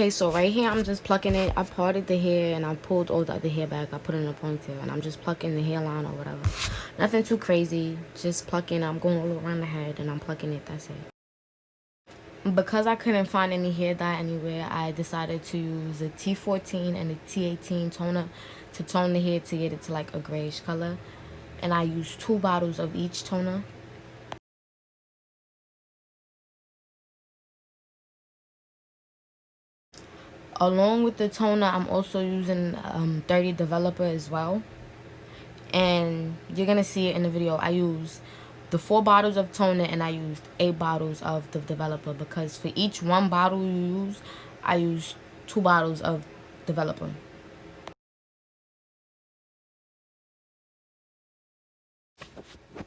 Okay, so right here I'm just plucking it. I parted the hair and I pulled all the other hair back. I put it in a ponytail and I'm just plucking the hairline or whatever. Nothing too crazy, just plucking. I'm going all around the head and I'm plucking it. That's it. Because I couldn't find any hair dye anywhere, I decided to use a T14 and a T18 toner to tone the hair to get it to like a grayish color. And I used 2 bottles of each toner. Along with the toner, I'm also using 30 Developer as well. And you're going to see it in the video. I used the 4 bottles of toner and I used 8 bottles of the Developer. Because for each 1 bottle you use, I use 2 bottles of Developer.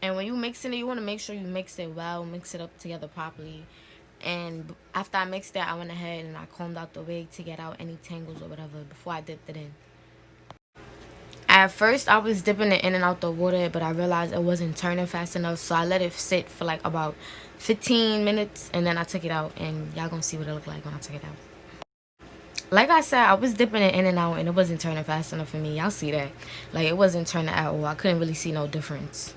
And when you mixing it, you want to make sure you mix it well, mix it up together properly. And after I mixed that, I went ahead and I combed out the wig to get out any tangles or whatever before I dipped it in. At first, I was dipping it in and out the water, but I realized it wasn't turning fast enough, so I let it sit for like about 15 minutes, and then I took it out, and y'all gonna see what it looked like when I took it out. Like I said, I was dipping it in and out, and it wasn't turning fast enough for me. Y'all see that? Like, it wasn't turning at all. I couldn't really see no difference.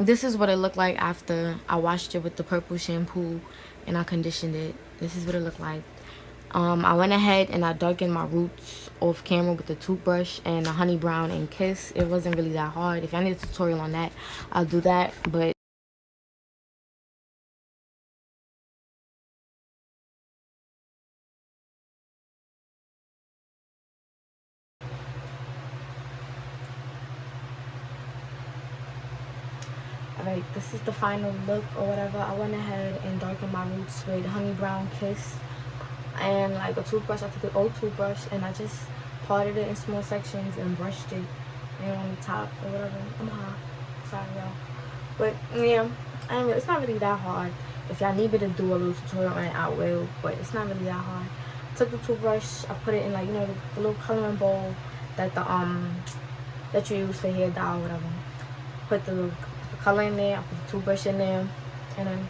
This is what it looked like after I washed it with the purple shampoo and I conditioned it. This is what it looked like. I went ahead and I darkened my roots off camera with the toothbrush and a honey brown and kiss. It wasn't really that hard. If I need a tutorial on that, I'll do that. But alright, this is the final look or whatever. I went ahead and darkened my roots with honey brown kiss and like a toothbrush. I took an old toothbrush and I just parted it in small sections and brushed it and on the top or whatever. I'm hot. Sorry, y'all. But yeah, it's not really that hard. If y'all need me to do a little tutorial on it, I will. But it's not really that hard. I took the toothbrush. I put it in like, you know, the little coloring bowl that that you use for hair dye or whatever. Put the color in there. I put the toothbrush in there, and then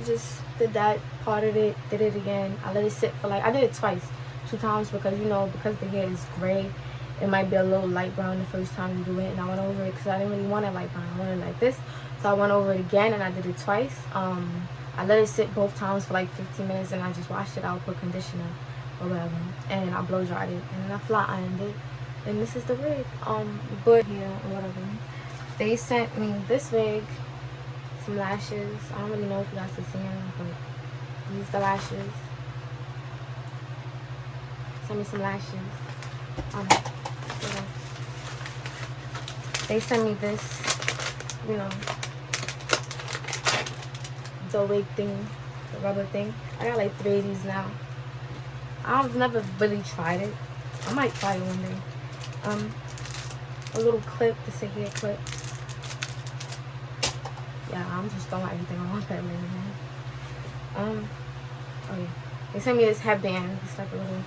just did that, parted it, did it again. I let it sit for like, I did it twice, 2 times, because you know, because the hair is gray, it might be a little light brown the first time you do it. And I went over it because I didn't really want it light brown. I wanted it like this, so I went over it again and I did it twice. I let it sit both times for like 15 minutes and I just washed it out, put conditioner or whatever, and I blow dried it, and then I flat ironed it, and this is the wig. But here or whatever, they sent me this wig, some lashes. I don't really know if you guys can see them, but these are the lashes. Send me some lashes. Yeah. They sent me this, you know, the wig thing, the rubber thing. I got like 3 of these now. I've never really tried it. I might try it one day. A little clip, this a hair clip. Yeah, I'm just throwing everything on my pad right now. Oh yeah. They sent me this headband. It's like a little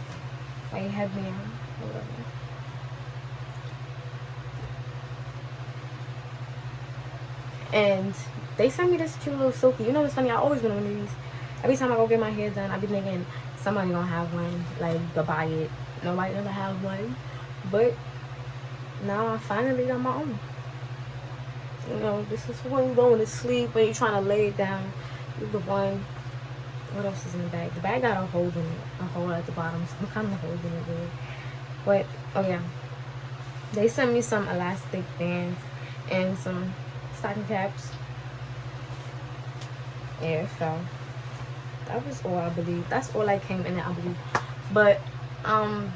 like headband or whatever. And they sent me this cute little silky. You know what's funny? I always been one of these. Every time I go get my hair done, I be thinking somebody gonna have one, like to buy it. Nobody ever have one. But now I finally got my own. You know, this is when you're going to sleep, when you're trying to lay it down. You the one. What else is in the bag? The bag got a hole in it, a hole at the bottom, so I'm kind of holding it weird. But oh yeah, they sent me some elastic bands and some stocking caps. Yeah, so that was all, I believe. That's all I came in it, I believe. But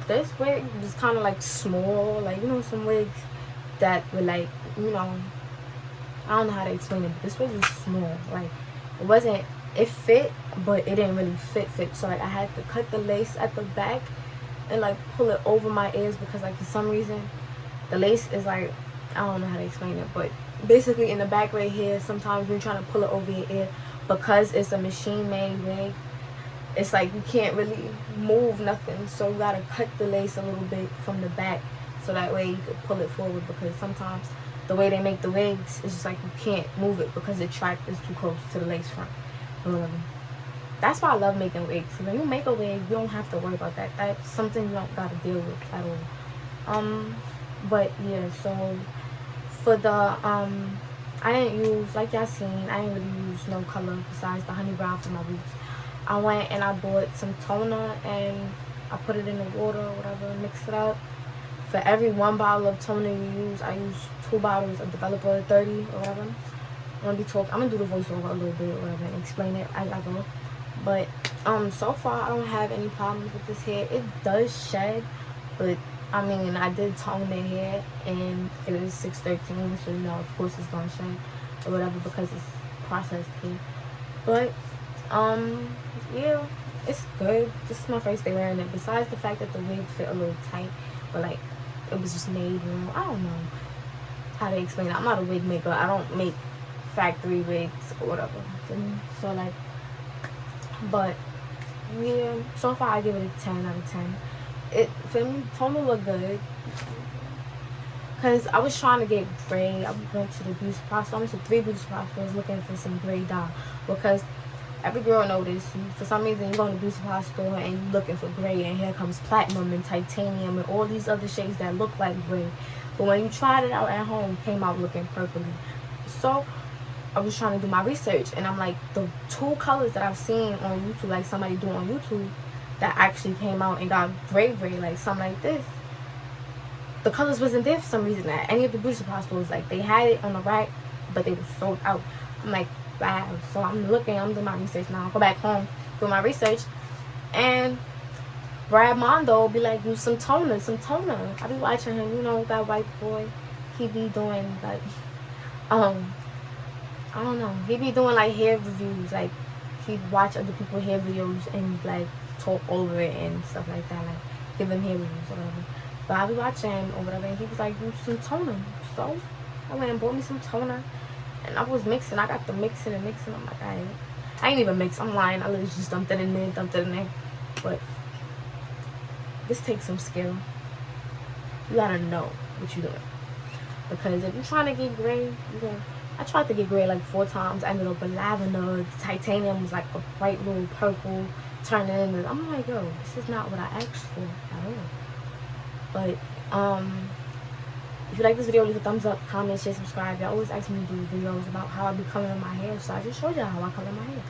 this wig was kind of like small, like, you know, some wigs that were like, you know, I don't know how to explain it, but this wig was small. Like, it wasn't, it fit, but it didn't really fit. So like, I had to cut the lace at the back and like pull it over my ears, because like for some reason the lace is like, I don't know how to explain it, but basically in the back right here, sometimes when you're trying to pull it over your ear, because it's a machine made wig, it's like you can't really move nothing, so you gotta cut the lace a little bit from the back so that way you could pull it forward, because sometimes the way they make the wigs, it's just like you can't move it because the track is too close to the lace front or whatever. that's why I love making wigs. When you make a wig, you don't have to worry about that. That's something you don't gotta deal with at all. But yeah, so for the I didn't use, like y'all seen, I didn't really use no color besides the honey brown for my roots. I went and I bought some toner and I put it in the water or whatever, mix it up. For every 1 bottle of toner you use, I use 2 bottles of Developer 30 or whatever. I'm gonna do the voiceover a little bit or whatever and explain it as I go. But so far I don't have any problems with this hair. It does shed, but I mean, I did tone the hair and it is 613, so you know, of course it's gonna shed or whatever because it's processed hair. But yeah, it's good. This is my first day wearing it. Besides the fact that the wig fit a little tight, but like it was just made wrong. I don't know how to explain it. I'm not a wig maker. I don't make factory wigs or whatever. So like, but yeah, so far I give it a 10 out of 10. It for me, toner look good. Cause I was trying to get gray. I went to the beauty supply store. I went to 3 beauty supply stores looking for some gray dye. Because every girl knows for some reason you go to the beauty supply store and you're looking for gray, and here comes platinum and titanium and all these other shades that look like gray. But when you tried it out at home, it came out looking purpley. So I was trying to do my research, and I'm like, the 2 colors that I've seen on YouTube, like somebody do on YouTube, that actually came out and got gray, like something like this, the colors wasn't there for some reason at any of the beauty supply stores. Like, they had it on the rack, but they were sold out. I'm like, wow. So I'm doing my research now. I'll go back home, do my research, and Brad Mondo be like, use some toner. I be watching him, you know, that white boy. He be doing like, I don't know. He be doing like hair reviews. Like, he watch other people's hair videos and like talk over it and stuff like that. Like, give them hair reviews or whatever. But I be watching him or whatever, and he was like, use some toner. So I went and bought me some toner, and I was mixing. I got the mixing. I'm like, I ain't even mix. I'm lying. I literally just dumped it in there. But this takes some skill. You gotta know what you're doing. Because if you're trying to get gray, I tried to get gray like 4 times. I ended up with lavender. The titanium was like a bright little purple, turning into. I'm like, yo, this is not what I asked for at all. But if you like this video, leave a thumbs up, comment, share, subscribe. Y'all always ask me to do videos about how I be coloring my hair, so I just showed y'all how I color my hair.